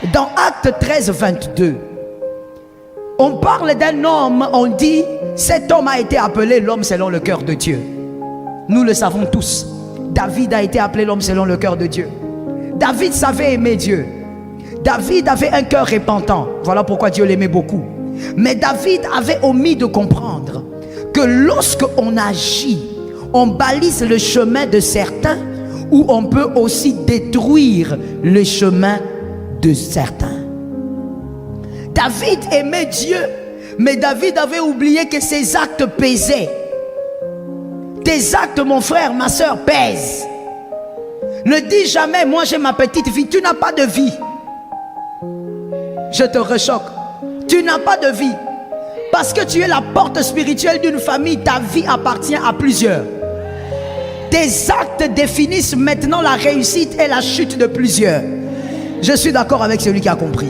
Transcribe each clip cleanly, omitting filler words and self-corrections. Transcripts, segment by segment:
Dans Actes 13, 22, on parle d'un homme, on dit, cet homme a été appelé l'homme selon le cœur de Dieu. Nous le savons tous. David a été appelé l'homme selon le cœur de Dieu. David savait aimer Dieu. David avait un cœur repentant. Voilà pourquoi Dieu l'aimait beaucoup. Mais David avait omis de comprendre que lorsqu'on agit, on balise le chemin de certains, ou on peut aussi détruire le chemin de certains. David aimait Dieu, mais David avait oublié que ses actes pesaient. Tes actes, mon frère, ma soeur, pèsent. Ne dis jamais, moi j'ai ma petite vie. Tu n'as pas de vie. Je te rechoque. Tu n'as pas de vie. Parce que tu es la porte spirituelle d'une famille, ta vie appartient à plusieurs. Tes actes définissent maintenant la réussite et la chute de plusieurs. Je suis d'accord avec celui qui a compris.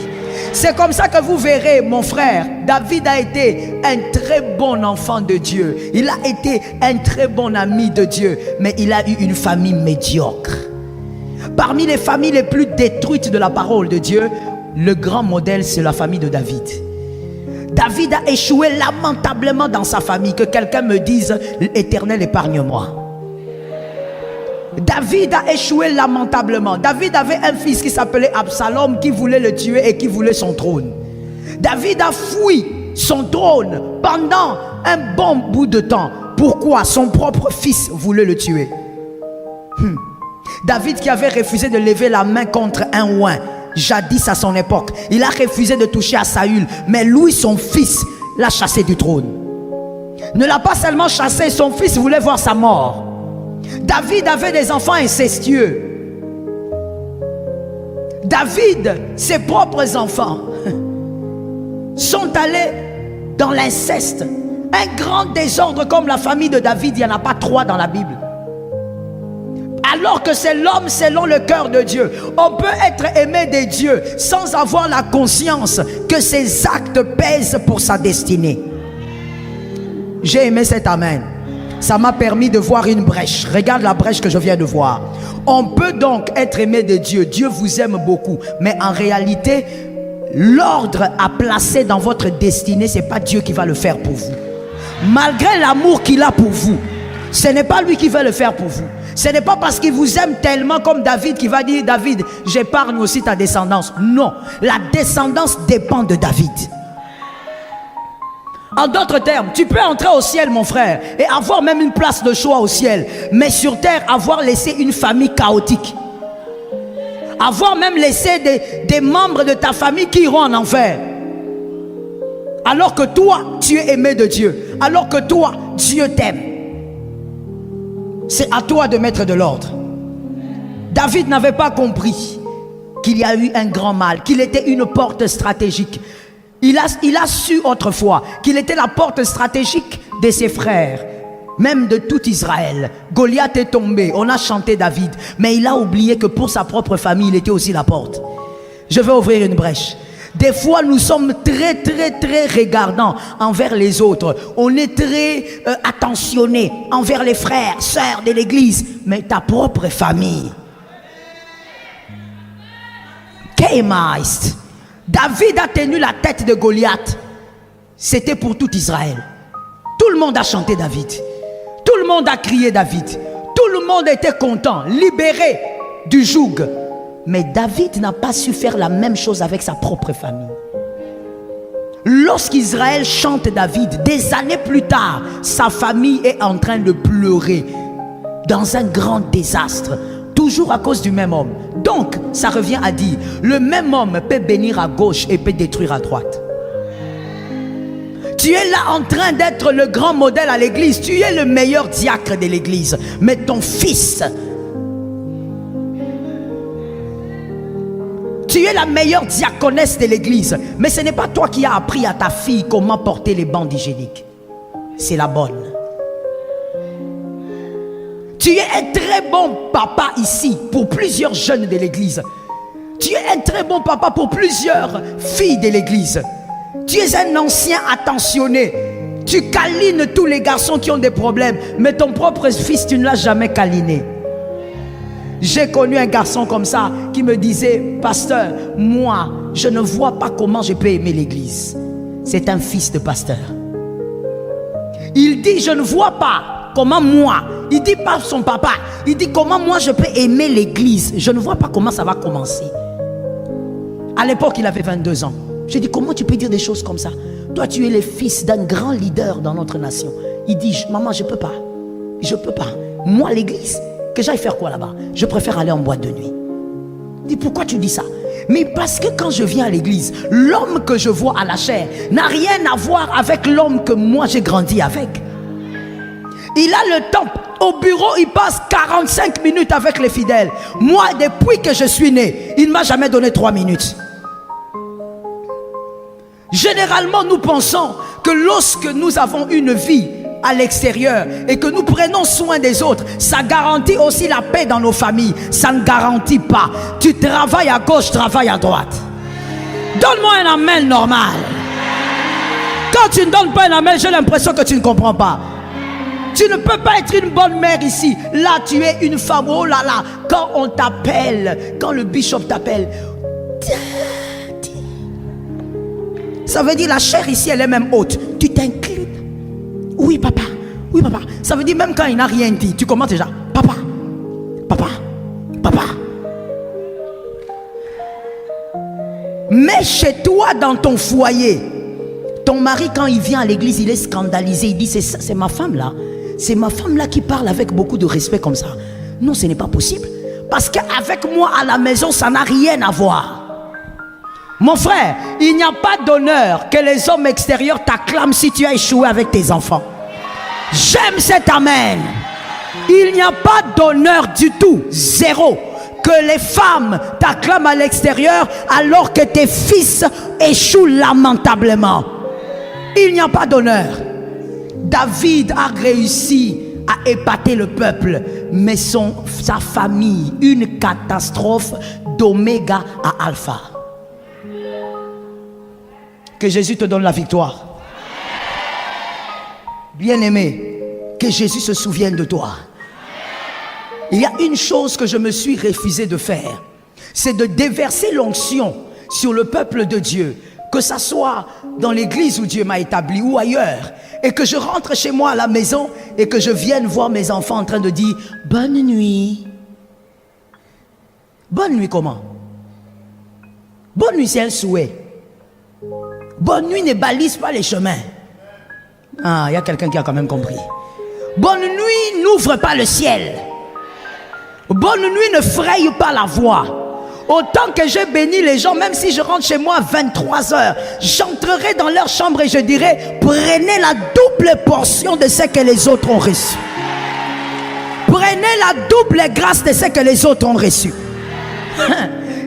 C'est comme ça que vous verrez, mon frère, David a été un très bon enfant de Dieu. Il a été un très bon ami de Dieu. Mais il a eu une famille médiocre. Parmi les familles les plus détruites de la parole de Dieu, le grand modèle, c'est la famille de David. David a échoué lamentablement dans sa famille. Que quelqu'un me dise, l'Éternel épargne-moi. David a échoué lamentablement. David avait un fils qui s'appelait Absalom, qui voulait le tuer et qui voulait son trône. David a fui son trône pendant un bon bout de temps. Pourquoi? Son propre fils voulait le tuer. David qui avait refusé de lever la main contre un oint, jadis à son époque. Il a refusé de toucher à Saül, mais lui, son fils, l'a chassé du trône. Ne l'a pas seulement chassé, son fils voulait voir sa mort. David avait des enfants incestueux. David, ses propres enfants sont allés dans l'inceste. Un grand désordre comme la famille de David, il n'y en a pas 3 dans la Bible. Alors que c'est l'homme selon le cœur de Dieu. On peut être aimé de Dieu sans avoir la conscience que ses actes pèsent pour sa destinée. J'ai aimé cet amen. Ça m'a permis de voir une brèche. Regarde la brèche que je viens de voir. On peut donc être aimé de Dieu. Dieu vous aime beaucoup. Mais en réalité, l'ordre à placer dans votre destinée, ce n'est pas Dieu qui va le faire pour vous. Malgré l'amour qu'il a pour vous, ce n'est pas lui qui va le faire pour vous. Ce n'est pas parce qu'il vous aime tellement comme David qui va dire, David, j'épargne aussi ta descendance. Non, la descendance dépend de David. En d'autres termes, tu peux entrer au ciel, mon frère, et avoir même une place de choix au ciel. Mais sur terre, avoir laissé une famille chaotique. Avoir même laissé des membres de ta famille qui iront en enfer. Alors que toi, tu es aimé de Dieu. Alors que toi, Dieu t'aime. C'est à toi de mettre de l'ordre. David n'avait pas compris qu'il y a eu un grand mal, qu'il était une porte stratégique. Il a su autrefois qu'il était la porte stratégique de ses frères, même de tout Israël. Goliath est tombé, on a chanté David, mais il a oublié que pour sa propre famille, il était aussi la porte. Je vais ouvrir une brèche. Des fois, nous sommes très regardants envers les autres. On est très attentionnés envers les frères, sœurs de l'église, mais ta propre famille. Qu'est-ce? David a tenu la tête de Goliath. C'était pour tout Israël. Tout le monde a chanté David. Tout le monde a crié David. Tout le monde était content, libéré du joug. Mais David n'a pas su faire la même chose avec sa propre famille. Lorsqu'Israël chante David, des années plus tard, sa famille est en train de pleurer dans un grand désastre. Toujours à cause du même homme. Donc, ça revient à dire, le même homme peut bénir à gauche et peut détruire à droite. Tu es là en train d'être le grand modèle à l'église. Tu es le meilleur diacre de l'église. Mais ton fils, tu es la meilleure diaconesse de l'église. Mais ce n'est pas toi qui as appris à ta fille comment porter les bandes hygiéniques. C'est la bonne. Tu es un très bon papa ici pour plusieurs jeunes de l'église. Tu es un très bon papa pour plusieurs filles de l'église. Tu es un ancien attentionné. Tu câlines tous les garçons qui ont des problèmes. Mais ton propre fils, tu ne l'as jamais câliné. J'ai connu un garçon comme ça qui me disait, pasteur, moi, je ne vois pas comment je peux aimer l'église. C'est un fils de pasteur. Il dit, je ne vois pas comment moi, il dit pas son papa, il dit comment moi je peux aimer l'église. Je ne vois pas comment ça va commencer. À l'époque, il avait 22 ans. J'ai dit, comment tu peux dire des choses comme ça? Toi, tu es le fils d'un grand leader dans notre nation. Il dit, maman, je ne peux pas. Je ne peux pas. Moi, l'église, que j'aille faire quoi là-bas? Je préfère aller en boîte de nuit. Il dit, pourquoi tu dis ça? Mais parce que quand je viens à l'église, l'homme que je vois à la chair n'a rien à voir avec l'homme que moi j'ai grandi avec. Il a le temps. Au bureau, il passe 45 minutes avec les fidèles. Moi, depuis que je suis né, il ne m'a jamais donné 3 minutes. Généralement, nous pensons que lorsque nous avons une vie à l'extérieur et que nous prenons soin des autres, ça garantit aussi la paix dans nos familles. Ça ne garantit pas. Tu travailles à gauche, travaille à droite. Donne-moi un amen normal. Quand tu ne donnes pas un amen, j'ai l'impression que tu ne comprends pas. Tu ne peux pas être une bonne mère ici. Là, tu es une femme. Oh là là. Quand on t'appelle, quand le bishop t'appelle, ça veut dire la chair ici, elle est même haute. Tu t'inclines. Oui, papa. Oui, papa. Ça veut dire même quand il n'a rien dit, tu commences déjà. Papa. Papa. Papa. Mais chez toi, dans ton foyer, ton mari, quand il vient à l'église, il est scandalisé. Il dit, c'est ma femme là. C'est ma femme là qui parle avec beaucoup de respect comme ça. Non, ce n'est pas possible. Parce qu'avec moi à la maison, ça n'a rien à voir. Mon frère, il n'y a pas d'honneur que les hommes extérieurs t'acclament si tu as échoué avec tes enfants. J'aime cet amen. Il n'y a pas d'honneur du tout, zéro, que les femmes t'acclament à l'extérieur alors que tes fils échouent lamentablement. Il n'y a pas d'honneur. David a réussi à épater le peuple, mais sa famille, une catastrophe d'oméga à alpha. Que Jésus te donne la victoire. Bien-aimé, que Jésus se souvienne de toi. Il y a une chose que je me suis refusé de faire, c'est de déverser l'onction sur le peuple de Dieu, que ça soit dans l'église où Dieu m'a établi ou ailleurs, et que je rentre chez moi à la maison et que je vienne voir mes enfants en train de dire bonne nuit. Bonne nuit comment? Bonne nuit, c'est un souhait. Bonne nuit ne balise pas les chemins. Ah, il y a quelqu'un qui a quand même compris. Bonne nuit n'ouvre pas le ciel. Bonne nuit ne fraye pas la voie. Autant que j'ai béni les gens, même si je rentre chez moi à 23 heures, j'entrerai dans leur chambre et je dirai, prenez la double portion de ce que les autres ont reçu. Prenez la double grâce de ce que les autres ont reçu.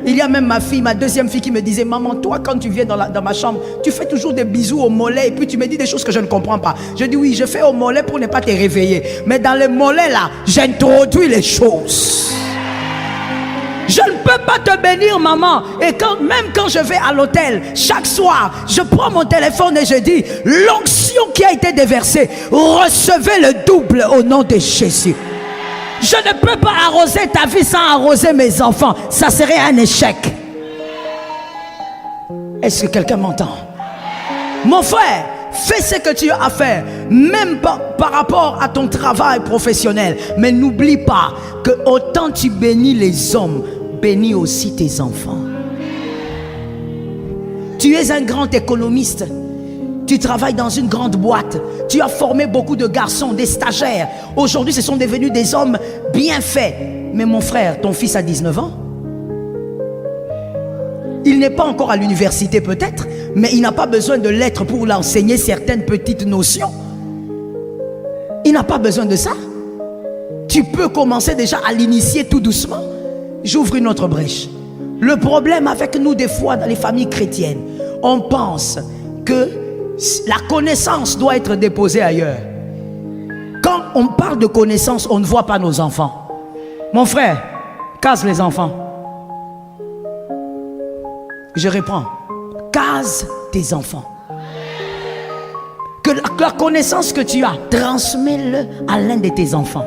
Il y a même ma fille, ma deuxième fille qui me disait, maman, toi quand tu viens dans ma chambre, tu fais toujours des bisous au mollet et puis tu me dis des choses que je ne comprends pas. Je dis oui, je fais au mollet pour ne pas te réveiller. Mais dans le mollet là, j'introduis les choses. Je ne peux pas te bénir, maman. Et même quand je vais à l'hôtel, chaque soir, je prends mon téléphone et je dis, l'onction qui a été déversée, recevez le double au nom de Jésus. Je ne peux pas arroser ta vie sans arroser mes enfants. Ça serait un échec. Est-ce que quelqu'un m'entend? Mon frère, fais ce que tu as à faire, même par rapport à ton travail professionnel. Mais n'oublie pas que autant tu bénis les hommes, bénis aussi tes enfants. Tu es un grand économiste. Tu travailles dans une grande boîte. Tu as formé beaucoup de garçons, des stagiaires. Aujourd'hui, ce sont devenus des hommes bien faits. Mais mon frère, ton fils a 19 ans. Il n'est pas encore à l'université peut-être, mais il n'a pas besoin de lettres pour l'enseigner certaines petites notions. Il n'a pas besoin de ça. Tu peux commencer déjà à l'initier tout doucement. J'ouvre une autre brèche. Le problème avec nous des fois dans les familles chrétiennes, on pense que la connaissance doit être déposée ailleurs. Quand on parle de connaissance, on ne voit pas nos enfants. Mon frère, case les enfants. Je reprends. Case tes enfants. Que la connaissance que tu as, transmets-le à l'un de tes enfants.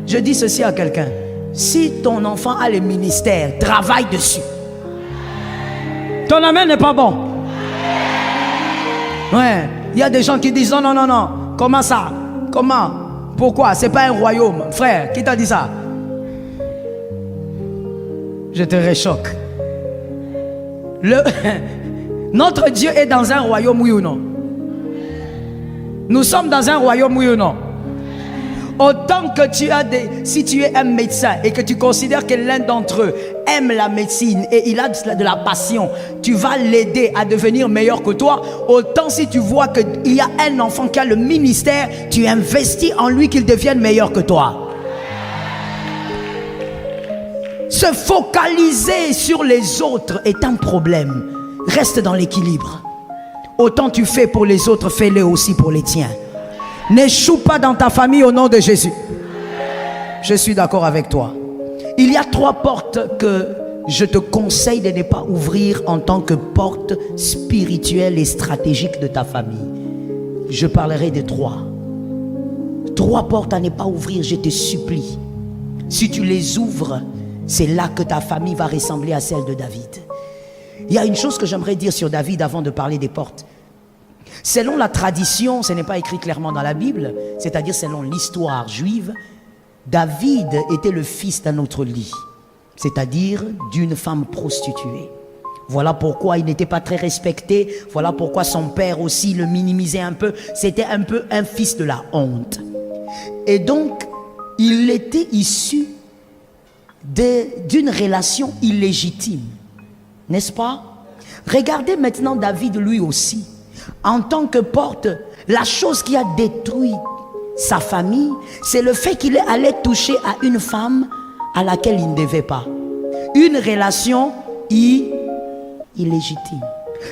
Je dis ceci à quelqu'un. Si ton enfant a le ministère, travaille dessus. Ton amen n'est pas bon. Ouais, il y a des gens qui disent non, non, non, non. Comment ça? Comment? Pourquoi? C'est pas un royaume. Frère, qui t'a dit ça? Je te réchoque. Notre Dieu est dans un royaume, oui ou non? Nous sommes dans un royaume, oui ou non? Autant que si tu es un médecin et que tu considères que l'un d'entre eux aime la médecine et il a de la passion, tu vas l'aider à devenir meilleur que toi. Autant si tu vois qu'il y a un enfant qui a le ministère, tu investis en lui qu'il devienne meilleur que toi. Se focaliser sur les autres est un problème. Reste dans l'équilibre. Autant tu fais pour les autres, fais-le aussi pour les tiens. N'échoue pas dans ta famille au nom de Jésus. Je suis d'accord avec toi. Il y a 3 portes que je te conseille de ne pas ouvrir en tant que porte spirituelle et stratégique de ta famille. Je parlerai de 3. 3 portes à ne pas ouvrir, je te supplie. Si tu les ouvres, c'est là que ta famille va ressembler à celle de David. Il y a une chose que j'aimerais dire sur David avant de parler des portes. Selon la tradition, ce n'est pas écrit clairement dans la Bible, c'est-à-dire selon l'histoire juive, David était le fils d'un autre lit, c'est-à-dire d'une femme prostituée. Voilà pourquoi il n'était pas très respecté, voilà pourquoi son père aussi le minimisait un peu. C'était un peu un fils de la honte. Et donc, il était issu d'une relation illégitime, n'est-ce pas? Regardez maintenant David lui aussi. En tant que porte, la chose qui a détruit sa famille, c'est le fait qu'il est allé toucher à une femme à laquelle il ne devait pas. Une relation illégitime.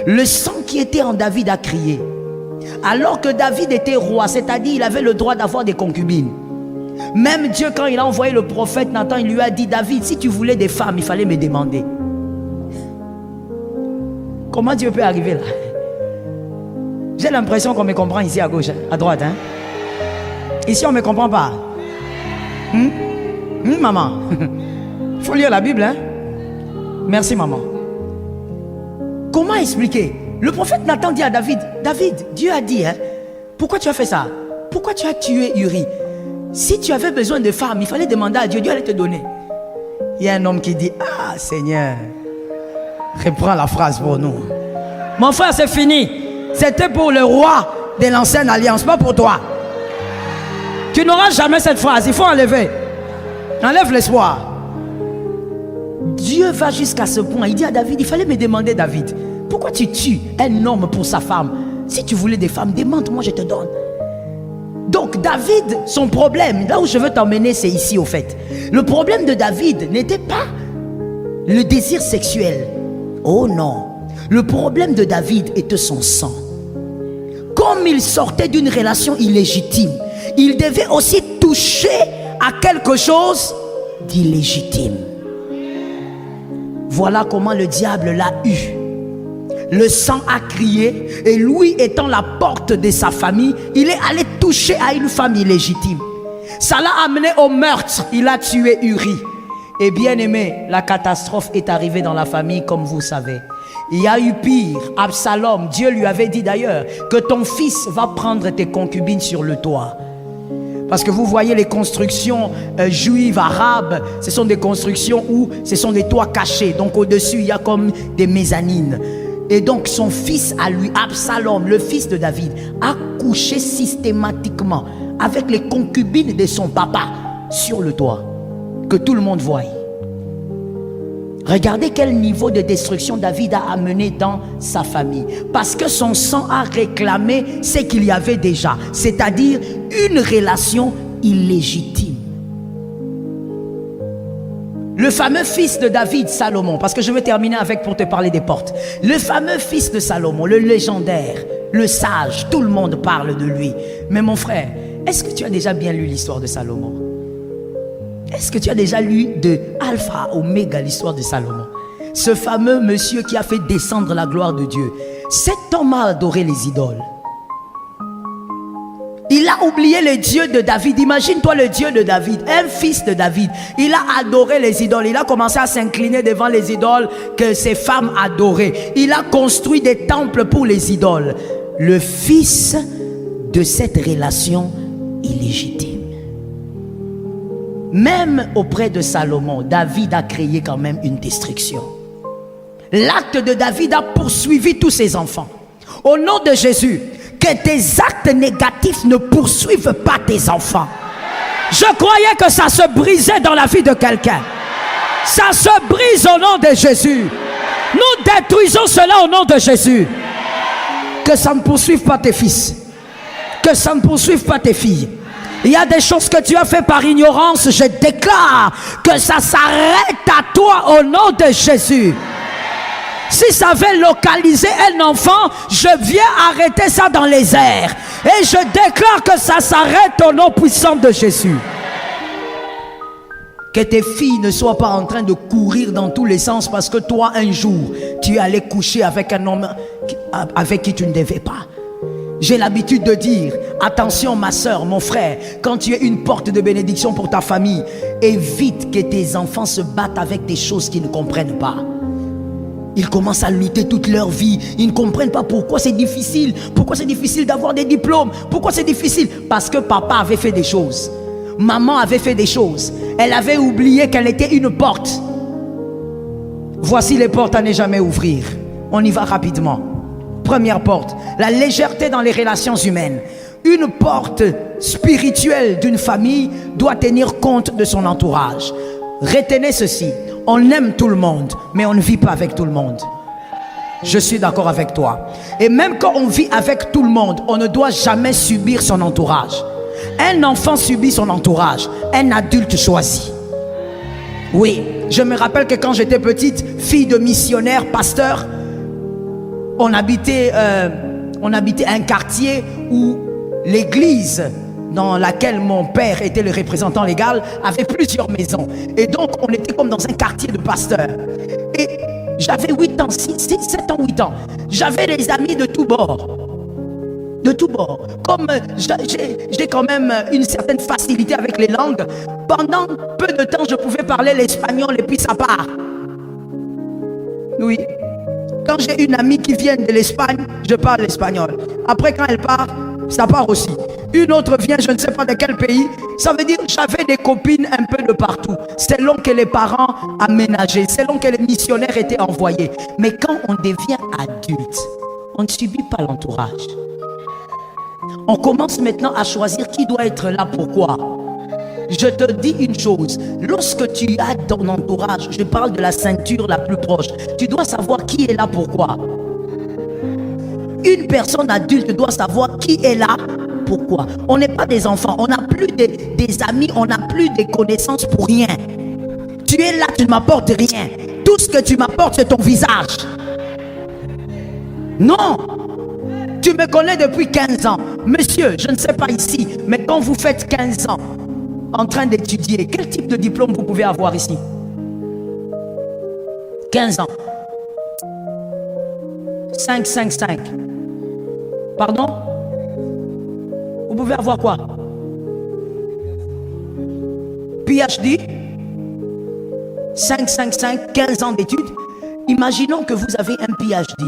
Le sang qui était en David a crié. Alors que David était roi, c'est-à-dire il avait le droit d'avoir des concubines. Même Dieu, quand il a envoyé le prophète Nathan, il lui a dit: David, si tu voulais des femmes, il fallait me demander. Comment Dieu peut arriver là? J'ai l'impression qu'on me comprend ici à gauche, à droite. Hein? Ici, on ne me comprend pas. Maman, il faut lire la Bible. Hein? Merci, maman. Comment expliquer? Le prophète Nathan dit à David: David, Dieu a dit, hein, pourquoi tu as fait ça? Pourquoi tu as tué Uri? Si tu avais besoin de femmes, il fallait demander à Dieu, Dieu allait te donner. Il y a un homme qui dit: ah Seigneur, reprends la phrase pour nous. Mon frère, c'est fini. C'était pour le roi de l'ancienne alliance, pas pour toi. Tu n'auras jamais cette phrase, il faut enlever. Enlève l'espoir. Dieu va jusqu'à ce point. Il dit à David: il fallait me demander, David, pourquoi tu tues un homme pour sa femme? Si tu voulais des femmes, demande-moi, je te donne. Donc David, son problème, là où je veux t'emmener, c'est ici au fait. Le problème de David n'était pas le désir sexuel. Oh non. Le problème de David était son sang. Comme il sortait d'une relation illégitime, il devait aussi toucher à quelque chose d'illégitime. Voilà comment le diable l'a eu. Le sang a crié et lui étant la porte de sa famille, il est allé toucher à une femme illégitime. Ça l'a amené au meurtre. Il a tué Uri. Et bien aimé, la catastrophe est arrivée dans la famille comme vous savez. Il y a eu pire. Absalom, Dieu lui avait dit d'ailleurs que ton fils va prendre tes concubines sur le toit. Parce que vous voyez les constructions juives, arabes, ce sont des constructions où ce sont des toits cachés. Donc au-dessus, il y a comme des mezzanines. Et donc son fils à lui, Absalom, le fils de David, a couché systématiquement avec les concubines de son papa sur le toit. Que tout le monde voie. Regardez quel niveau de destruction David a amené dans sa famille. Parce que son sang a réclamé ce qu'il y avait déjà. C'est-à-dire une relation illégitime. Le fameux fils de David, Salomon, parce que je vais terminer avec pour te parler des portes. Le fameux fils de Salomon, le légendaire, le sage, tout le monde parle de lui. Mais mon frère, est-ce que tu as déjà bien lu l'histoire de Salomon? Est-ce que tu as déjà lu de Alpha à Oméga l'histoire de Salomon? Ce fameux monsieur qui a fait descendre la gloire de Dieu. Cet homme a adoré les idoles. Il a oublié le Dieu de David. Imagine-toi le Dieu de David, un fils de David. Il a adoré les idoles. Il a commencé à s'incliner devant les idoles que ses femmes adoraient. Il a construit des temples pour les idoles. Le fils de cette relation illégitime. Même auprès de Salomon, David a créé quand même une destruction. L'acte de David a poursuivi tous ses enfants. Au nom de Jésus, que tes actes négatifs ne poursuivent pas tes enfants. Je croyais que ça se brisait dans la vie de quelqu'un. Ça se brise au nom de Jésus. Nous détruisons cela au nom de Jésus. Que ça ne poursuive pas tes fils. Que ça ne poursuive pas tes filles. Il y a des choses que tu as fait par ignorance. Je déclare que ça s'arrête à toi au nom de Jésus. Si ça avait localisé un enfant, je viens arrêter ça dans les airs. Et je déclare que ça s'arrête au nom puissant de Jésus. Que tes filles ne soient pas en train de courir dans tous les sens parce que toi, un jour, tu es allé coucher avec un homme avec qui tu ne devais pas. J'ai l'habitude de dire, attention ma soeur, mon frère, quand tu es une porte de bénédiction pour ta famille, évite que tes enfants se battent avec des choses qu'ils ne comprennent pas. Ils commencent à lutter toute leur vie. Ils ne comprennent pas pourquoi c'est difficile. Pourquoi c'est difficile d'avoir des diplômes. Pourquoi c'est difficile? Parce que papa avait fait des choses. Maman avait fait des choses. Elle avait oublié qu'elle était une porte. Voici les portes à ne jamais ouvrir. On y va rapidement. Première porte, la légèreté dans les relations humaines. Une porte spirituelle d'une famille doit tenir compte de son entourage. Retenez ceci. On aime tout le monde, mais on ne vit pas avec tout le monde. Je suis d'accord avec toi. Et même quand on vit avec tout le monde, on ne doit jamais subir son entourage. Un enfant subit son entourage. Un adulte choisit. Oui, je me rappelle que quand j'étais petite, fille de missionnaire, pasteur, on habitait un quartier où l'église dans laquelle mon père était le représentant légal, avait plusieurs maisons. Et donc, on était comme dans un quartier de pasteurs. Et j'avais 8 ans, 7 ans, 8 ans. J'avais des amis de tous bords. De tous bords. Comme j'ai quand même une certaine facilité avec les langues, pendant peu de temps, je pouvais parler l'espagnol et puis ça part. Oui. Quand j'ai une amie qui vient de l'Espagne, je parle l'espagnol. Après, quand elle part, ça part aussi. Une autre vient, je ne sais pas de quel pays. Ça veut dire que j'avais des copines un peu de partout. Selon que les parents aménageaient, selon que les missionnaires étaient envoyés. Mais quand on devient adulte, on ne subit pas l'entourage. On commence maintenant à choisir qui doit être là, pourquoi. Je te dis une chose, lorsque tu as ton entourage, je parle de la ceinture la plus proche, tu dois savoir qui est là, pourquoi. Une personne adulte doit savoir qui est là, pourquoi. On n'est pas des enfants, on n'a plus des amis, on n'a plus des connaissances pour rien. Tu es là, tu ne m'apportes rien. Tout ce que tu m'apportes, c'est ton visage. Non, tu me connais depuis 15 ans. Monsieur, je ne sais pas ici, mais quand vous faites 15 ans, en train d'étudier, quel type de diplôme vous pouvez avoir ici? 15 ans. 5, 5, 5. Pardon? Vous pouvez avoir quoi? PhD? 5, 5, 5, 15 ans d'études. Imaginons que vous avez un PhD.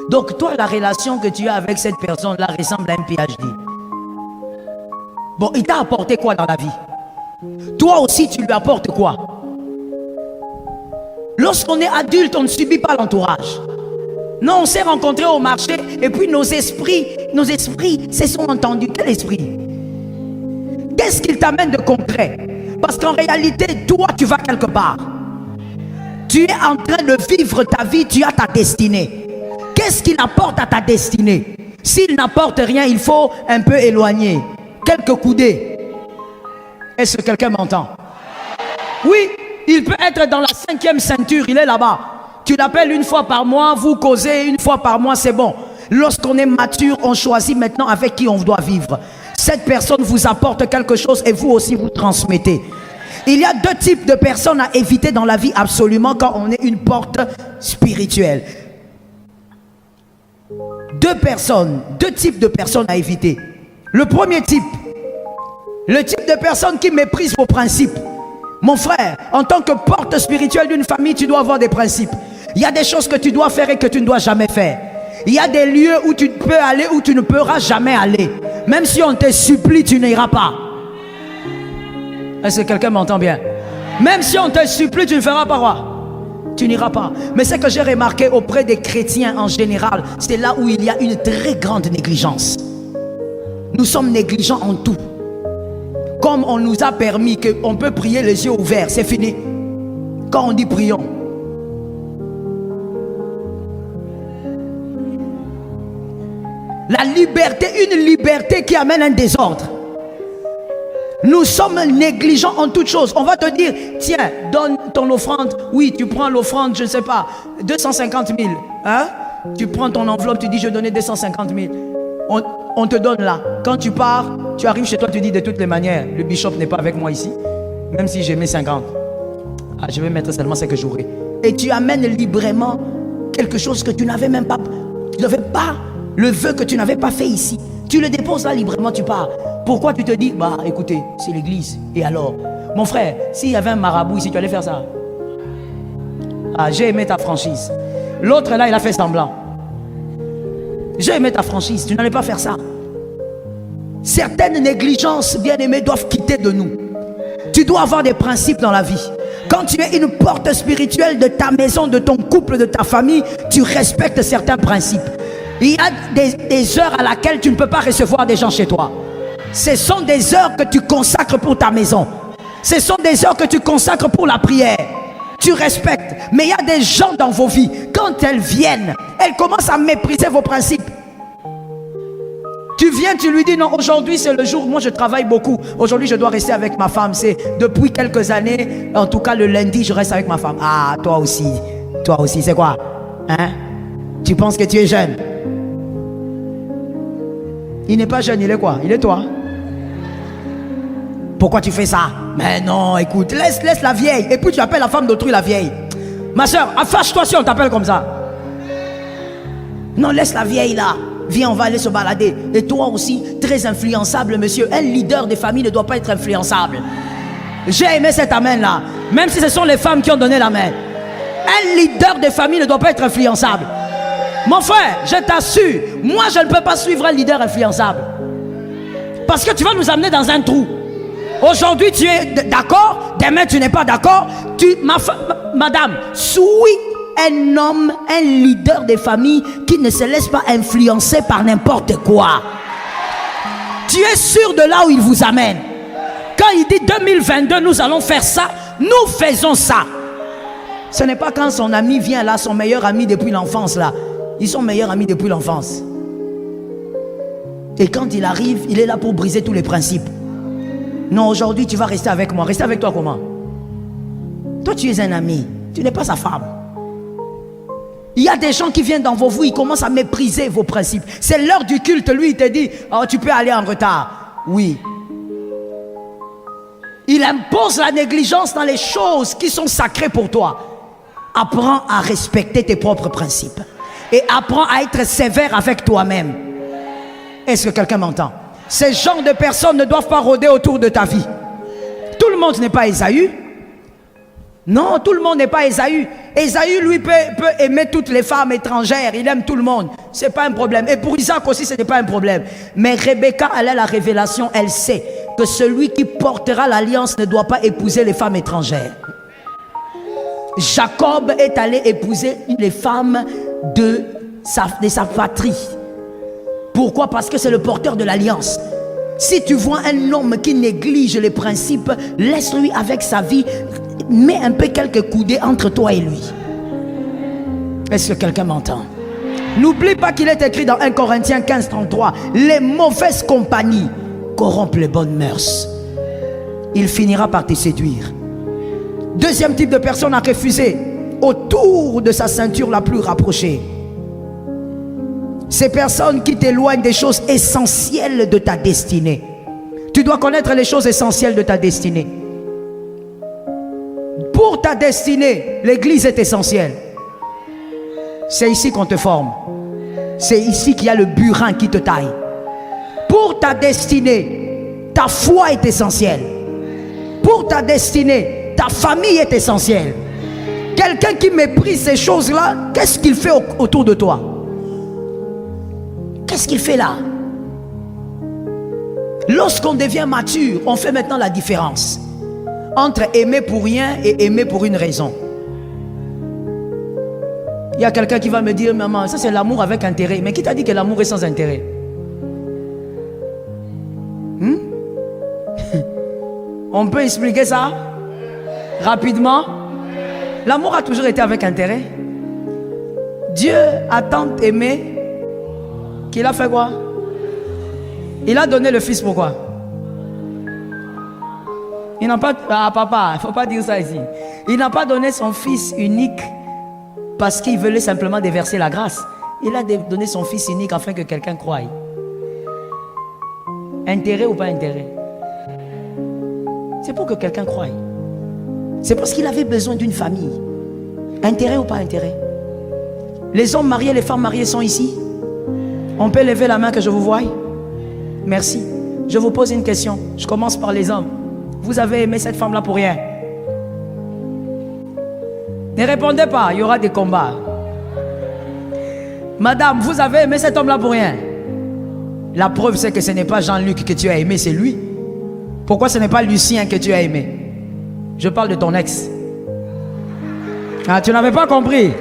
Donc toi, la relation que tu as avec cette personne-là ressemble à un PhD. Bon, il t'a apporté quoi dans la vie? Toi aussi, tu lui apportes quoi? Lorsqu'on est adulte, on ne subit pas l'entourage. Non, on s'est rencontrés au marché et puis nos esprits se sont entendus. Quel esprit? Qu'est-ce qu'il t'amène de concret? Parce qu'en réalité, toi, tu vas quelque part. Tu es en train de vivre ta vie, tu as ta destinée. Qu'est-ce qu'il apporte à ta destinée? S'il n'apporte rien, il faut un peu éloigner. Quelques coudées. Est-ce que quelqu'un m'entend? Oui, il peut être dans la 5e ceinture, il est là-bas. Tu l'appelles une fois par mois, vous causez une fois par mois, c'est bon. Lorsqu'on est mature, on choisit maintenant avec qui on doit vivre. Cette personne vous apporte quelque chose et vous aussi vous transmettez. Il y a 2 types de personnes à éviter dans la vie absolument quand on est une porte spirituelle. 2 types de personnes à éviter. Le premier type, le type de personne qui méprise vos principes. Mon frère, en tant que porte spirituelle d'une famille, tu dois avoir des principes. Il y a des choses que tu dois faire et que tu ne dois jamais faire. Il y a des lieux où tu peux aller, où tu ne pourras jamais aller. Même si on te supplie, tu n'iras pas. Est-ce que quelqu'un m'entend bien? Même si on te supplie, tu ne feras pas quoi? Tu n'iras pas. Mais ce que j'ai remarqué auprès des chrétiens en général, c'est là où il y a une très grande négligence. Nous sommes négligents en tout. Comme on nous a permis qu'on peut prier les yeux ouverts, c'est fini. Quand on dit prions, la liberté, une liberté qui amène un désordre. Nous sommes négligents en toutes choses. On va te dire, tiens, donne ton offrande. Oui, tu prends l'offrande, je ne sais pas, 250 000. Hein? Tu prends ton enveloppe, tu dis, je vais donner 250 000. On te donne là. Quand tu pars, tu arrives chez toi, tu dis, de toutes les manières, le bishop n'est pas avec moi ici. Même si j'ai mis 50. Ah, je vais mettre seulement ce que j'aurai. Et tu amènes librement quelque chose que tu n'avais même pas. Tu n'avais pas le vœu que tu n'avais pas fait ici. Tu le déposes là librement, tu pars. Pourquoi tu te dis, bah écoutez, c'est l'église. Et alors, mon frère, s'il y avait un marabout ici, tu allais faire ça? Ah, j'ai aimé ta franchise. L'autre là, il a fait semblant. J'ai aimé ta franchise, tu n'allais pas faire ça. Certaines négligences, bien-aimés, doivent quitter de nous. Tu dois avoir des principes dans la vie. Quand tu es une porte spirituelle de ta maison, de ton couple, de ta famille, tu respectes certains principes. Il y a des heures à laquelle tu ne peux pas recevoir des gens chez toi. Ce sont des heures que tu consacres pour ta maison. Ce sont des heures que tu consacres pour la prière. Tu respectes. Mais il y a des gens dans vos vies, quand elles viennent, elles commencent à mépriser vos principes. Tu viens, tu lui dis non, aujourd'hui c'est le jour, moi je travaille beaucoup. Aujourd'hui je dois rester avec ma femme. C'est depuis quelques années, en tout cas le lundi, je reste avec ma femme. Ah, toi aussi, c'est quoi? Hein? Tu penses que tu es jeune? Il n'est pas jeune, il est quoi? Il est toi. Pourquoi tu fais ça? Mais non, écoute, laisse la vieille. Et puis tu appelles la femme d'autrui la vieille. Ma soeur, fâche-toi si on t'appelle comme ça. Non, laisse la vieille là. Viens, on va aller se balader. Et toi aussi, très influençable, monsieur. Un leader de famille ne doit pas être influençable. J'ai aimé cet amen là. Même si ce sont les femmes qui ont donné l'amen. Un leader de famille ne doit pas être influençable. Mon frère, je t'assure, moi je ne peux pas suivre un leader influençable. Parce que tu vas nous amener dans un trou. Aujourd'hui tu es d'accord, demain tu n'es pas d'accord. Madame, suis un homme, un leader de famille qui ne se laisse pas influencer par n'importe quoi. Tu es sûr de là où il vous amène. Quand il dit 2022, nous allons faire ça, nous faisons ça. Ce n'est pas quand son ami vient là, son meilleur ami depuis l'enfance là. Ils sont meilleurs amis depuis l'enfance. Et quand il arrive, il est là pour briser tous les principes. Non, aujourd'hui tu vas rester avec moi. Rester avec toi comment? Toi tu es un ami, tu n'es pas sa femme. Il y a des gens qui viennent dans vos vies, ils commencent à mépriser vos principes. C'est l'heure du culte, lui il te dit, oh tu peux aller en retard. Oui. Il impose la négligence dans les choses qui sont sacrées pour toi. Apprends à respecter tes propres principes. Et apprends à être sévère avec toi-même. Est-ce que quelqu'un m'entend? Ces genres de personnes ne doivent pas rôder autour de ta vie. Tout le monde n'est pas Ésaü. Non, tout le monde n'est pas Ésaü. Ésaü, lui, peut aimer toutes les femmes étrangères. Il aime tout le monde. Ce n'est pas un problème. Et pour Isaac aussi, ce n'est pas un problème. Mais Rebecca, elle a la révélation. Elle sait que celui qui portera l'alliance ne doit pas épouser les femmes étrangères. Jacob est allé épouser les femmes de sa patrie. Pourquoi? Parce que c'est le porteur de l'alliance. Si tu vois un homme qui néglige les principes, laisse-lui avec sa vie. Mets un peu quelques coudées entre toi et lui. Est-ce que quelqu'un m'entend? N'oublie pas qu'il est écrit dans 1 Corinthiens 15, 33. Les mauvaises compagnies corrompent les bonnes mœurs. Il finira par te séduire. Deuxième type de personne à refuser, autour de sa ceinture la plus rapprochée. Ces personnes qui t'éloignent des choses essentielles de ta destinée. Tu dois connaître les choses essentielles de ta destinée. Pour ta destinée, l'église est essentielle. C'est ici qu'on te forme. C'est ici qu'il y a le burin qui te taille. Pour ta destinée, ta foi est essentielle. Pour ta destinée, ta famille est essentielle. Quelqu'un qui méprise ces choses-là, qu'est-ce qu'il fait autour de toi? Qu'est-ce qu'il fait là? Lorsqu'on devient mature, on fait maintenant la différence entre aimer pour rien et aimer pour une raison. Il y a quelqu'un qui va me dire, maman, ça c'est l'amour avec intérêt. Mais qui t'a dit que l'amour est sans intérêt? On peut expliquer ça rapidement? L'amour a toujours été avec intérêt. Dieu a tant aimé qu'il a fait quoi? Il a donné le fils pourquoi? Il n'a pas... Ah papa, il ne faut pas dire ça ici. Il n'a pas donné son fils unique parce qu'il voulait simplement déverser la grâce. Il a donné son fils unique afin que quelqu'un croie. Intérêt ou pas intérêt? C'est pour que quelqu'un croie. C'est parce qu'il avait besoin d'une famille. Intérêt ou pas intérêt? Les hommes mariés, les femmes mariées sont ici. On peut lever la main que je vous voie? Merci. Je vous pose une question. Je commence par les hommes. Vous avez aimé cette femme-là pour rien? Ne répondez pas, il y aura des combats. Madame, vous avez aimé cet homme-là pour rien? La preuve, c'est que ce n'est pas Jean-Luc que tu as aimé, c'est lui. Pourquoi ce n'est pas Lucien que tu as aimé? Je parle de ton ex. Ah, tu n'avais pas compris.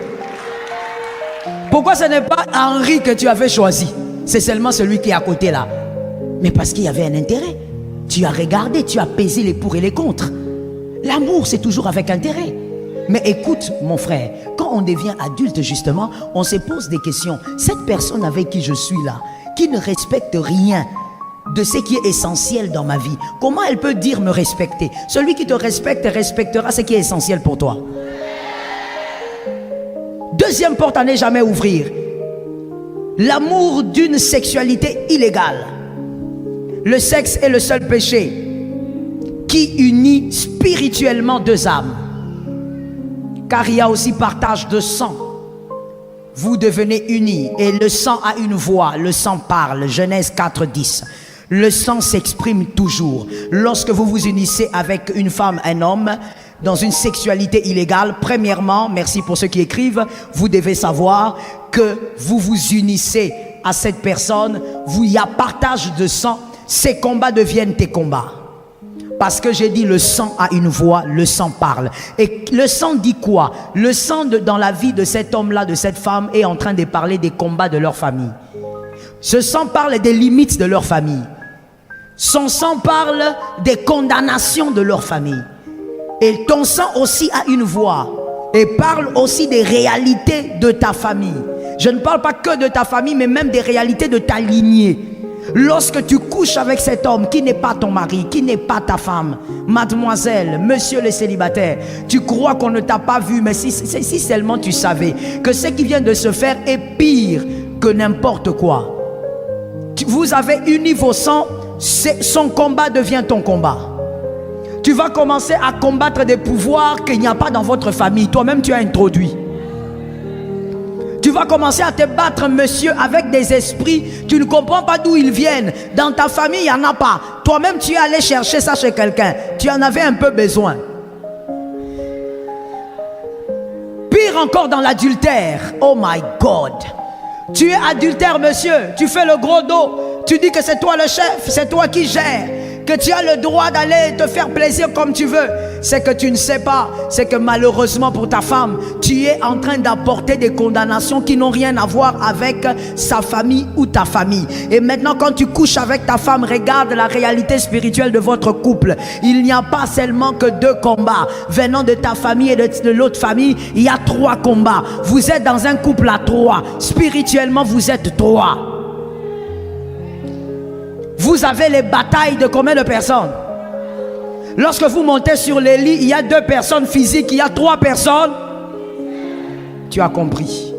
Pourquoi ce n'est pas Henri que tu avais choisi? C'est seulement celui qui est à côté là. Mais parce qu'il y avait un intérêt. Tu as regardé, tu as pesé les pour et les contre. L'amour, c'est toujours avec intérêt. Mais écoute, mon frère, quand on devient adulte, justement, on se pose des questions. Cette personne avec qui je suis là, qui ne respecte rien de ce qui est essentiel dans ma vie, comment elle peut dire me respecter? Celui qui te respecte respectera ce qui est essentiel pour toi. Deuxième porte à ne jamais ouvrir. L'amour d'une sexualité illégale. Le sexe est le seul péché qui unit spirituellement deux âmes. Car il y a aussi partage de sang. Vous devenez unis et le sang a une voix, le sang parle. Genèse 4:10. Le sang s'exprime toujours. Lorsque vous vous unissez avec une femme, un homme, dans une sexualité illégale, premièrement, merci pour ceux qui écrivent, vous devez savoir que vous vous unissez à cette personne, il y a partage de sang, ces combats deviennent tes combats. Parce que j'ai dit le sang a une voix, le sang parle. Et le sang dit quoi? Le sang dans la vie de cet homme-là, de cette femme, est en train de parler des combats de leur famille. Ce sang parle des limites de leur famille. Son sang parle des condamnations de leur famille. Et ton sang aussi a une voix et parle aussi des réalités de ta famille. Je ne parle pas que de ta famille, mais même des réalités de ta lignée. Lorsque tu couches avec cet homme qui n'est pas ton mari, qui n'est pas ta femme, mademoiselle, monsieur le célibataire, tu crois qu'on ne t'a pas vu, mais si seulement tu savais que ce qui vient de se faire est pire que n'importe quoi. Vous avez uni vos sangs, son combat devient ton combat. Tu vas commencer à combattre des pouvoirs qu'il n'y a pas dans votre famille. Toi-même, tu as introduit. Tu vas commencer à te battre, monsieur, avec des esprits. Tu ne comprends pas d'où ils viennent. Dans ta famille, il n'y en a pas. Toi-même, tu es allé chercher ça chez quelqu'un. Tu en avais un peu besoin. Pire encore dans l'adultère. Oh my God. Tu es adultère, monsieur. Tu fais le gros dos. Tu dis que c'est toi le chef. C'est toi qui gères. Que tu as le droit d'aller te faire plaisir comme tu veux. C'est que tu ne sais pas, c'est que malheureusement pour ta femme, tu es en train d'apporter des condamnations qui n'ont rien à voir avec sa famille ou ta famille. Et maintenant quand tu couches avec ta femme, regarde la réalité spirituelle de votre couple. Il n'y a pas seulement que 2 combats venant de ta famille et de l'autre famille. Il y a 3 combats. Vous êtes dans un couple à 3. Spirituellement vous êtes 3. Vous avez les batailles de combien de personnes? Lorsque vous montez sur les lits, il y a 2 personnes physiques, il y a 3 personnes. Tu as compris.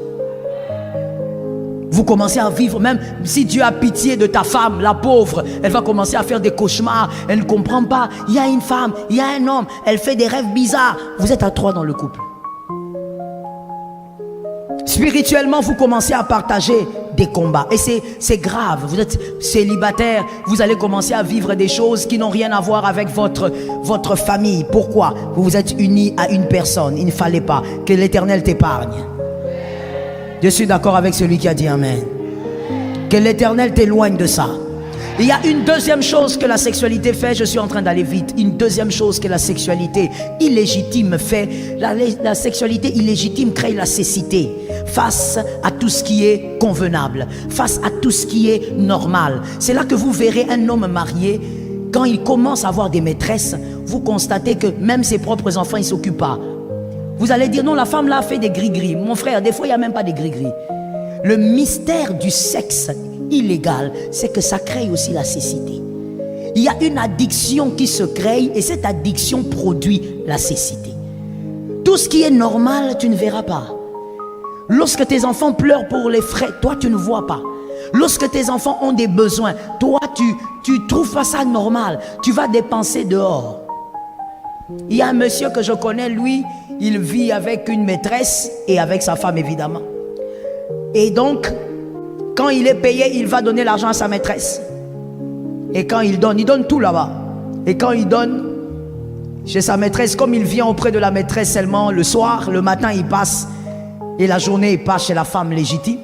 Vous commencez à vivre, même si Dieu a pitié de ta femme, la pauvre, elle va commencer à faire des cauchemars. Elle ne comprend pas. Il y a une femme, il y a un homme, elle fait des rêves bizarres. Vous êtes à 3 dans le couple. Spirituellement, vous commencez à partager des combats. Et c'est grave. Vous êtes célibataire, vous allez commencer à vivre des choses qui n'ont rien à voir avec votre famille. Pourquoi? Vous vous êtes unis à une personne. Il ne fallait pas. Que l'Éternel t'épargne. Je suis d'accord avec celui qui a dit Amen. Que l'Éternel t'éloigne de ça. Il y a une deuxième chose que la sexualité fait, je suis en train d'aller vite. Une deuxième chose que la sexualité illégitime fait, la sexualité illégitime crée la cécité face à tout ce qui est convenable, face à tout ce qui est normal. C'est là que vous verrez un homme marié, quand il commence à avoir des maîtresses, vous constatez que même ses propres enfants, ils ne s'occupent pas. Vous allez dire, non, la femme là fait des gris-gris. Mon frère, des fois, il n'y a même pas des gris-gris. Le mystère du sexe illégal, c'est que ça crée aussi la cécité. Il y a une addiction qui se crée et cette addiction produit la cécité. Tout ce qui est normal, tu ne verras pas. Lorsque tes enfants pleurent pour les frais, toi tu ne vois pas. Lorsque tes enfants ont des besoins, toi tu trouves pas ça normal. Tu vas dépenser dehors. Il y a un monsieur que je connais, lui, il vit avec une maîtresse et avec sa femme évidemment. Et donc, quand il est payé, il va donner l'argent à sa maîtresse. Et quand il donne tout là-bas. Et quand il donne chez sa maîtresse, comme il vient auprès de la maîtresse seulement le soir, le matin il passe et la journée il passe chez la femme légitime.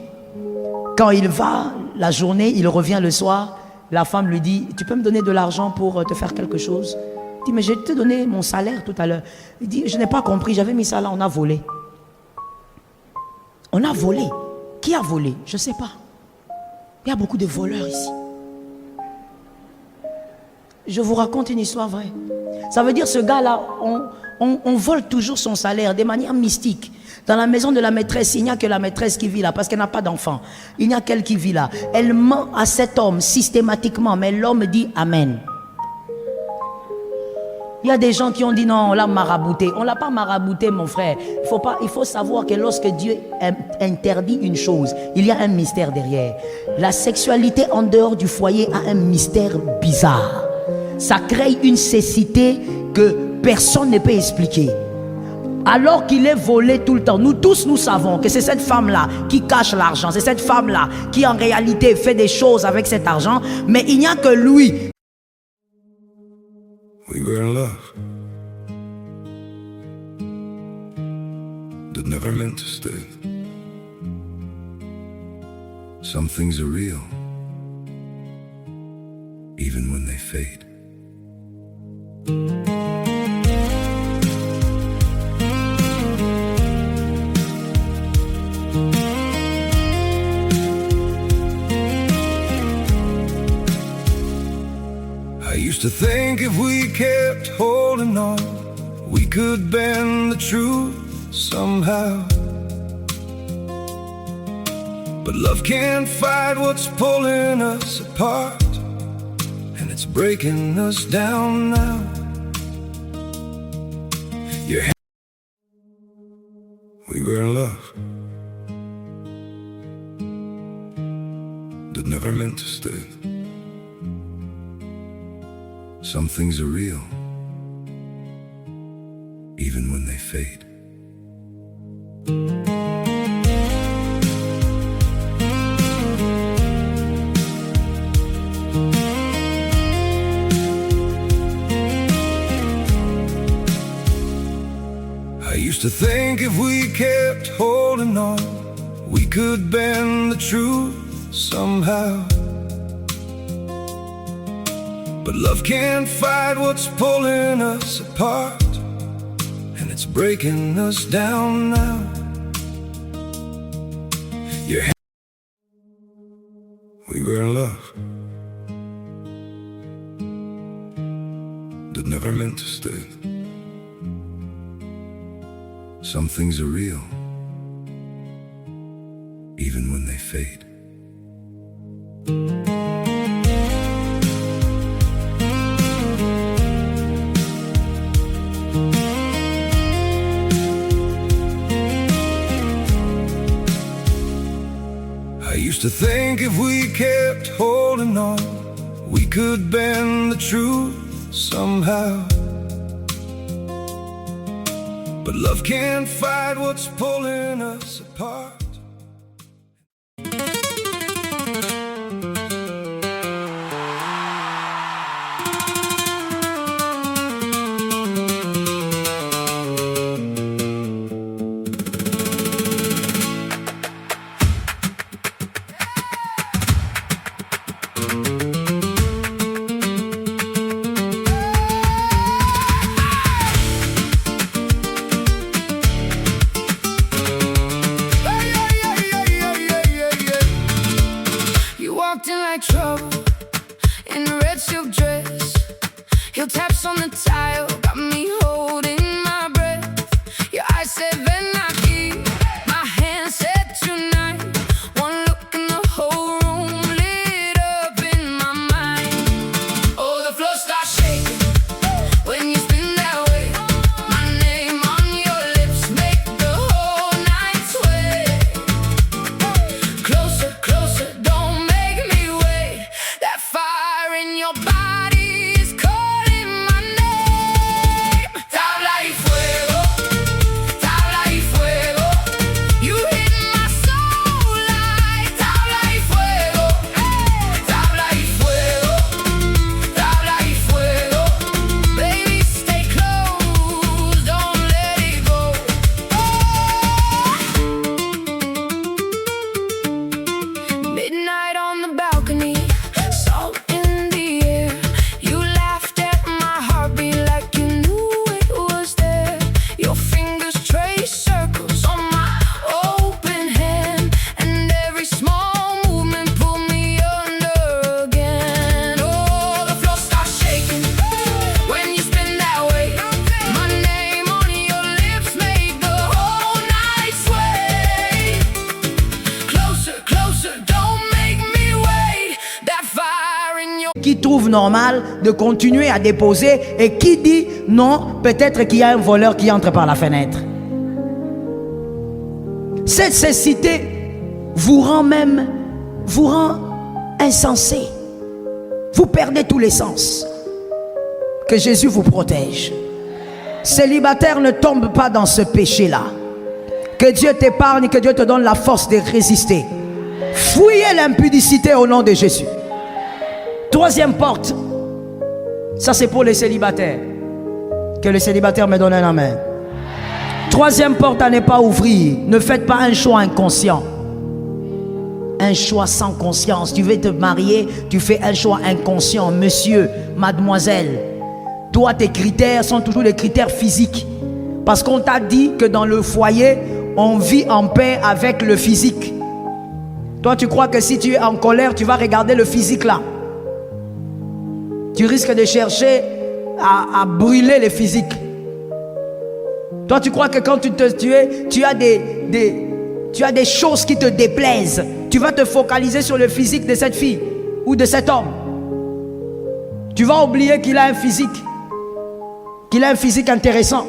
Quand il va, la journée, il revient le soir, la femme lui dit, tu peux me donner de l'argent pour te faire quelque chose? Il dit, mais je t'ai donné mon salaire tout à l'heure. Il dit, je n'ai pas compris, j'avais mis ça là, on a volé. On a volé. Qui a volé? Je ne sais pas. Il y a beaucoup de voleurs ici. Je vous raconte une histoire vraie. Ça veut dire ce gars-là, on vole toujours son salaire de manière mystique. Dans la maison de la maîtresse, il n'y a que la maîtresse qui vit là parce qu'elle n'a pas d'enfant. Il n'y a qu'elle qui vit là. Elle ment à cet homme systématiquement, mais l'homme dit Amen. Il y a des gens qui ont dit non, on l'a marabouté. On ne l'a pas marabouté, mon frère. Il faut savoir que lorsque Dieu interdit une chose, il y a un mystère derrière. La sexualité en dehors du foyer a un mystère bizarre. Ça crée une cécité que personne ne peut expliquer. Alors qu'il est volé tout le temps, nous tous nous savons que c'est cette femme-là qui cache l'argent. C'est cette femme-là qui en réalité fait des choses avec cet argent. Mais il n'y a que lui. We were in love that never meant to stay. Some things are real, even when they fade. I used to think if we kept holding on, we could bend the truth somehow. But love can't fight what's pulling us apart, and it's breaking us down now. We were in love that never meant to stay. Some things are real, even when they fade. I used to think if we kept holding on, we could bend the truth somehow. But love can't fight what's pulling us apart, and it's breaking us down now. We were in love that never meant to stay. Some things are real, even when they fade. I used to think if we kept holding on, we could bend the truth somehow. But love can't fight what's pulling us apart. trouve normal de continuer à déposer? Et qui dit non, peut-être qu'il y a un voleur qui entre par la fenêtre. Cette cécité vous rend insensé. Vous perdez tous les sens. Que Jésus vous protège. Célibataire, ne tombe pas dans ce péché-là. Que Dieu t'épargne, que Dieu te donne la force de résister. Fuyez l'impudicité au nom de Jésus. Troisième porte. Ça, c'est pour les célibataires. Que les célibataires me donnent un amen. Troisième porte à ne pas ouvrir. Ne faites pas un choix inconscient. Un choix sans conscience. Tu veux te marier, tu fais un choix inconscient. Monsieur, mademoiselle, toi, tes critères sont toujours les critères physiques. Parce qu'on t'a dit que dans le foyer, on vit en paix avec le physique. Toi, tu crois que si tu es en colère, tu vas regarder le physique là. Tu risques de chercher à brûler le physique. Toi, tu crois que quand tu as des choses qui te déplaisent. Tu vas te focaliser sur le physique de cette fille ou de cet homme. Tu vas oublier qu'il a un physique. Qu'il a un physique intéressant.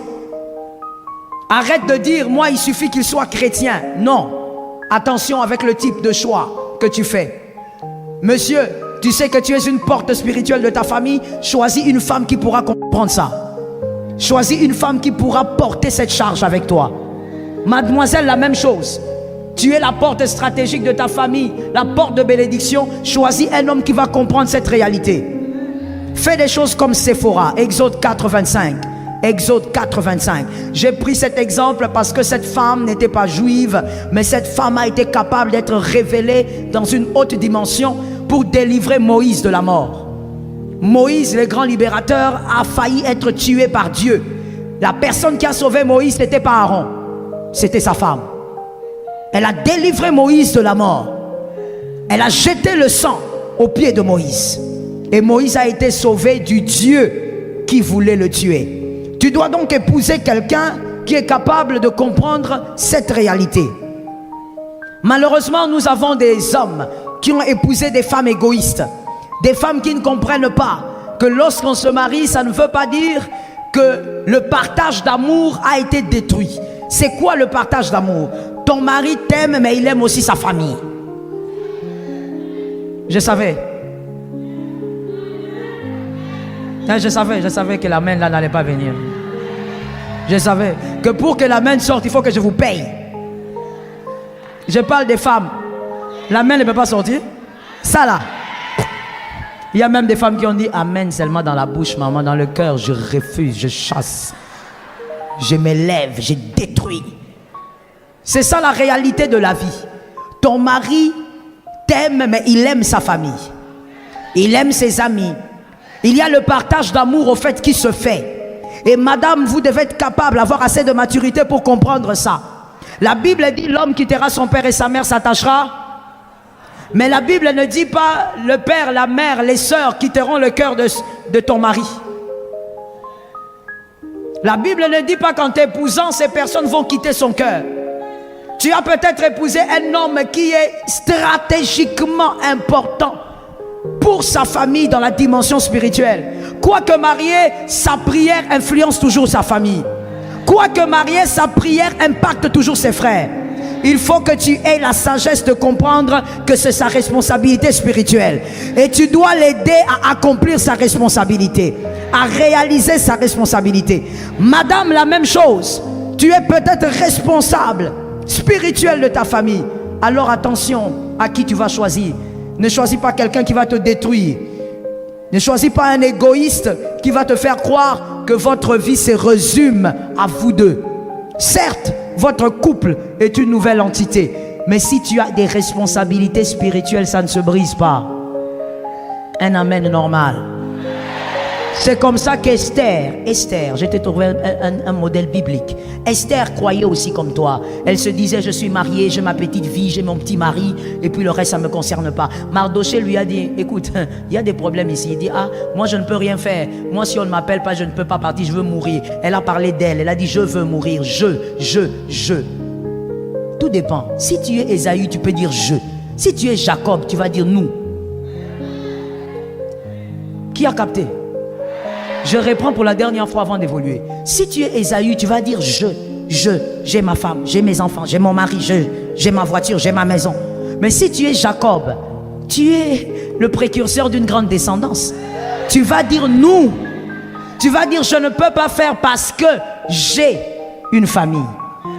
Arrête de dire, moi, il suffit qu'il soit chrétien. Non. Attention avec le type de choix que tu fais. Monsieur, tu sais que tu es une porte spirituelle de ta famille. Choisis une femme qui pourra comprendre ça. Choisis une femme qui pourra porter cette charge avec toi. Mademoiselle, la même chose. Tu es la porte stratégique de ta famille, la porte de bénédiction. Choisis un homme qui va comprendre cette réalité. Fais des choses comme Séphora, Exode 4, 25. Exode 4, 25. J'ai pris cet exemple parce que cette femme n'était pas juive, mais cette femme a été capable d'être révélée dans une haute dimension pour délivrer Moïse de la mort. Moïse, le grand libérateur, a failli être tué par Dieu. La personne qui a sauvé Moïse n'était pas Aaron, c'était sa femme. Elle a délivré Moïse de la mort. Elle a jeté le sang aux pieds de Moïse. Et Moïse a été sauvé du Dieu qui voulait le tuer. Tu dois donc épouser quelqu'un qui est capable de comprendre cette réalité. Malheureusement, nous avons des hommes qui ont épousé des femmes égoïstes. Des femmes qui ne comprennent pas que lorsqu'on se marie, ça ne veut pas dire que le partage d'amour a été détruit. C'est quoi le partage d'amour? Ton mari t'aime, mais il aime aussi sa famille. Je savais. Je savais que la main là n'allait pas venir. Je savais que pour que la main sorte, il faut que je vous paye. Je parle des femmes. La main ne peut pas sortir. Ça là. Il y a même des femmes qui ont dit amen seulement dans la bouche, maman. Dans le cœur, je refuse, je chasse. Je m'élève, je détruis. C'est ça la réalité de la vie. Ton mari t'aime, mais il aime sa famille. Il aime ses amis. Il y a le partage d'amour au fait qui se fait. Et madame, vous devez être capable d'avoir assez de maturité pour comprendre ça. La Bible dit l'homme quittera son père et sa mère s'attachera. Mais la Bible ne dit pas le père, la mère, les sœurs quitteront le cœur de ton mari. La Bible ne dit pas qu'en t'épousant, ces personnes vont quitter son cœur. Tu as peut-être épousé un homme qui est stratégiquement important pour sa famille dans la dimension spirituelle. Quoique marié, sa prière influence toujours sa famille. Quoique marié, sa prière impacte toujours ses frères. Il faut que tu aies la sagesse de comprendre que c'est sa responsabilité spirituelle. Et tu dois l'aider à accomplir sa responsabilité, à réaliser sa responsabilité. Madame, la même chose. Tu es peut-être responsable spirituel de ta famille. Alors attention à qui tu vas choisir. Ne choisis pas quelqu'un qui va te détruire. Ne choisis pas un égoïste qui va te faire croire que votre vie se résume à vous deux. Certes, votre couple est une nouvelle entité, mais si tu as des responsabilités spirituelles, ça ne se brise pas. Un amen normal. C'est comme ça qu'Esther, je t'ai trouvé un modèle biblique. Esther croyait aussi comme toi. Elle se disait, je suis mariée, j'ai ma petite vie, j'ai mon petit mari, et puis le reste, ça ne me concerne pas. Mardoché lui a dit, écoute, il y a des problèmes ici. Il dit, ah, moi je ne peux rien faire. Moi si on ne m'appelle pas, je ne peux pas partir, je veux mourir. Elle a parlé d'elle, elle a dit, je veux mourir, je. Tout dépend. Si tu es Ésaü, tu peux dire je. Si tu es Jacob, tu vas dire nous. Qui a capté? Je reprends pour la dernière fois avant d'évoluer. Si tu es Ésaü, tu vas dire j'ai ma femme, j'ai mes enfants, j'ai mon mari, j'ai ma voiture, j'ai ma maison. Mais si tu es Jacob, tu es le précurseur d'une grande descendance. Tu vas dire nous. Tu vas dire je ne peux pas faire parce que j'ai une famille.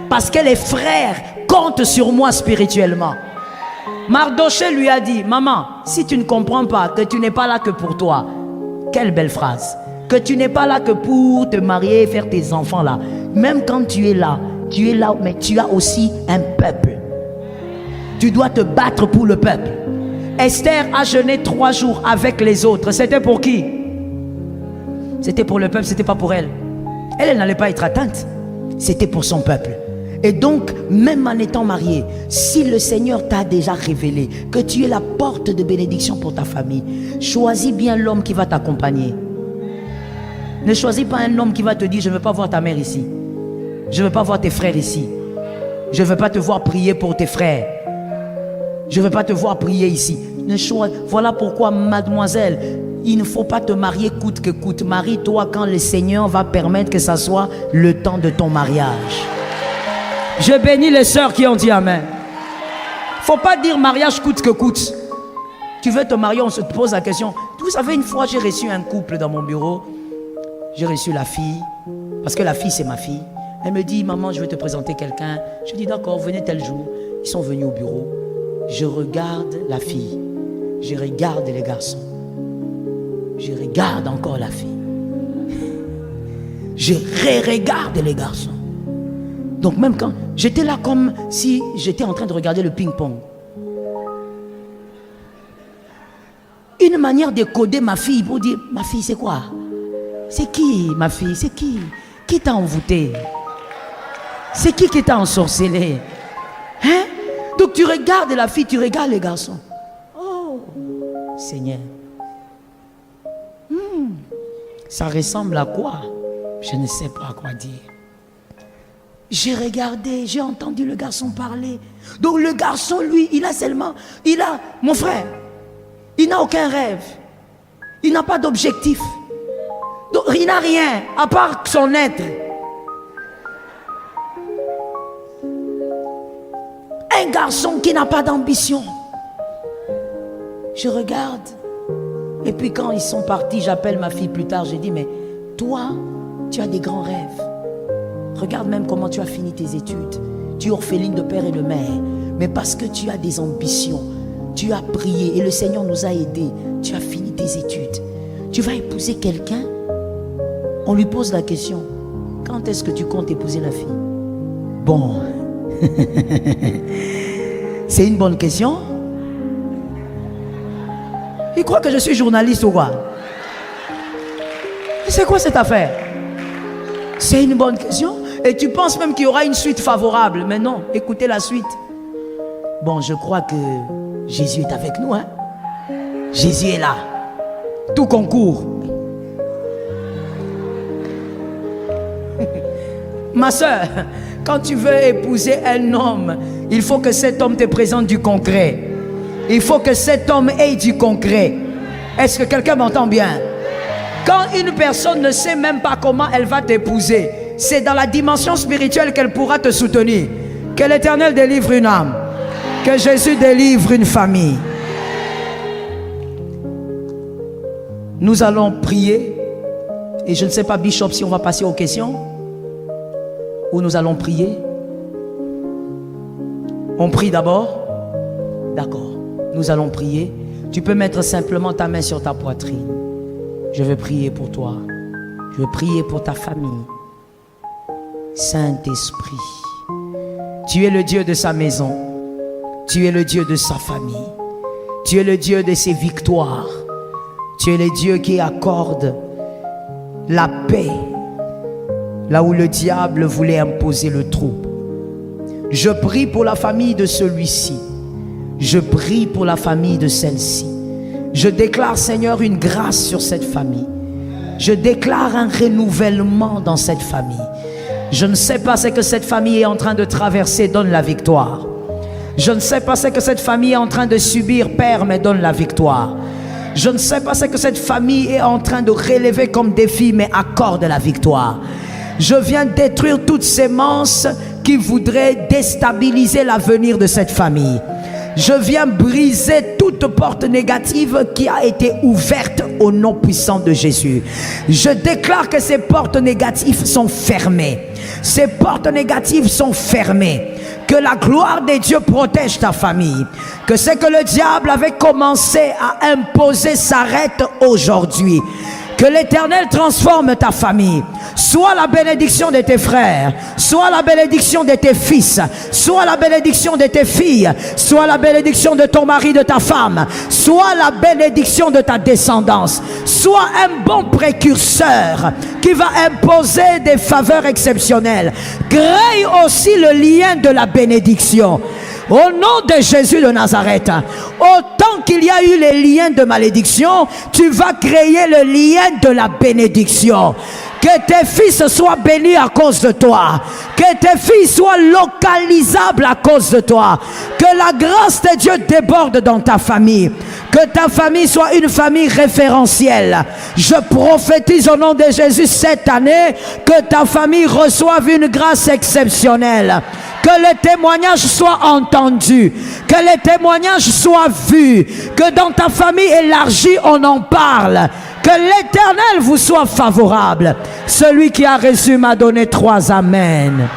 Parce que les frères comptent sur moi spirituellement. Mardoché lui a dit, maman, si tu ne comprends pas que tu n'es pas là que pour toi, quelle belle phrase. Que tu n'es pas là que pour te marier et faire tes enfants là. Même quand tu es là, mais tu as aussi un peuple. Tu dois te battre pour le peuple. Esther a jeûné 3 jours avec les autres. C'était pour qui? C'était pour le peuple, c'était pas pour elle. Elle n'allait pas être atteinte. C'était pour son peuple. Et donc, même en étant marié, si le Seigneur t'a déjà révélé que tu es la porte de bénédiction pour ta famille, choisis bien l'homme qui va t'accompagner. Ne choisis pas un homme qui va te dire, je ne veux pas voir ta mère ici. Je ne veux pas voir tes frères ici. Je ne veux pas te voir prier pour tes frères. Je ne veux pas te voir prier ici. Voilà pourquoi, mademoiselle, il ne faut pas te marier coûte que coûte. Marie-toi quand le Seigneur va permettre que ça soit le temps de ton mariage. Je bénis les sœurs qui ont dit amen. Il ne faut pas dire mariage coûte que coûte. Tu veux te marier, on se pose la question. Vous savez, une fois j'ai reçu un couple dans mon bureau. J'ai reçu la fille, parce que la fille c'est ma fille. Elle me dit, maman, je vais te présenter quelqu'un. Je dis, d'accord, venez tel jour. Ils sont venus au bureau. Je regarde la fille. Je regarde les garçons. Je regarde encore la fille. Je regarde les garçons. Donc même quand j'étais là comme si j'étais en train de regarder le ping-pong. Une manière de coder ma fille pour dire, ma fille c'est quoi? C'est qui ma fille? C'est qui? Qui t'a envoûté? C'est qui t'a ensorcelé? Hein? Donc tu regardes la fille, tu regardes les garçons. Oh, Seigneur. Ça ressemble à quoi? Je ne sais pas quoi dire. J'ai regardé, j'ai entendu le garçon parler. Donc le garçon, lui, mon frère, il n'a aucun rêve. Il n'a pas d'objectif. Donc il n'a rien, à part son être. Un garçon qui n'a pas d'ambition. Je regarde. Et puis quand ils sont partis, j'appelle ma fille plus tard. J'ai dit, mais toi, tu as des grands rêves. Regarde même comment tu as fini tes études. Tu es orpheline de père et de mère. Mais parce que tu as des ambitions, tu as prié et le Seigneur nous a aidés. Tu as fini tes études. Tu vas épouser quelqu'un. On lui pose la question, quand est-ce que tu comptes épouser la fille? Bon, c'est une bonne question. Il croit que je suis journaliste ou quoi? C'est quoi cette affaire? C'est une bonne question. Et tu penses même qu'il y aura une suite favorable. Mais non, écoutez la suite. Bon, je crois que Jésus est avec nous, hein? Jésus est là. Tout concourt. Ma soeur, quand tu veux épouser un homme, il faut que cet homme te présente du concret. Il faut que cet homme ait du concret. Est-ce que quelqu'un m'entend bien? Quand une personne ne sait même pas comment elle va t'épouser, c'est dans la dimension spirituelle qu'elle pourra te soutenir. Que l'Éternel délivre une âme. Que Jésus délivre une famille. Nous allons prier. Et je ne sais pas, Bishop, si on va passer aux questions. Ou nous allons prier. On prie d'abord. D'accord. Nous allons prier. Tu peux mettre simplement ta main sur ta poitrine. Je veux prier pour toi. Je veux prier pour ta famille. Saint-Esprit, tu es le Dieu de sa maison. Tu es le Dieu de sa famille. Tu es le Dieu de ses victoires. Tu es le Dieu qui accorde la paix là où le diable voulait imposer le trouble. Je prie pour la famille de celui-ci. Je prie pour la famille de celle-ci. Je déclare, Seigneur, une grâce sur cette famille. Je déclare un renouvellement dans cette famille. Je ne sais pas ce que cette famille est en train de traverser, donne la victoire. Je ne sais pas ce que cette famille est en train de subir, Père, mais donne la victoire. Je ne sais pas ce que cette famille est en train de relever comme défi, mais accorde la victoire. Je viens détruire toutes sémences qui voudraient déstabiliser l'avenir de cette famille. Je viens briser toute porte négative qui a été ouverte au nom puissant de Jésus. Je déclare que ces portes négatives sont fermées. Ces portes négatives sont fermées. Que la gloire de Dieu protège ta famille. Que ce que le diable avait commencé à imposer s'arrête aujourd'hui. Que l'Éternel transforme ta famille. Soit la bénédiction de tes frères, soit la bénédiction de tes fils, soit la bénédiction de tes filles, soit la bénédiction de ton mari, de ta femme, soit la bénédiction de ta descendance. Sois un bon précurseur qui va imposer des faveurs exceptionnelles. Crée aussi le lien de la bénédiction. Au nom de Jésus de Nazareth, autant qu'il y a eu les liens de malédiction, tu vas créer le lien de la bénédiction. Que tes fils soient bénis à cause de toi. Que tes filles soient localisables à cause de toi. Que la grâce de Dieu déborde dans ta famille. Que ta famille soit une famille référentielle. Je prophétise au nom de Jésus cette année que ta famille reçoive une grâce exceptionnelle. Que les témoignages soient entendus. Que les témoignages soient vus. Que dans ta famille élargie, on en parle. Que l'Éternel vous soit favorable. Celui qui a reçu m'a donné 3 amen.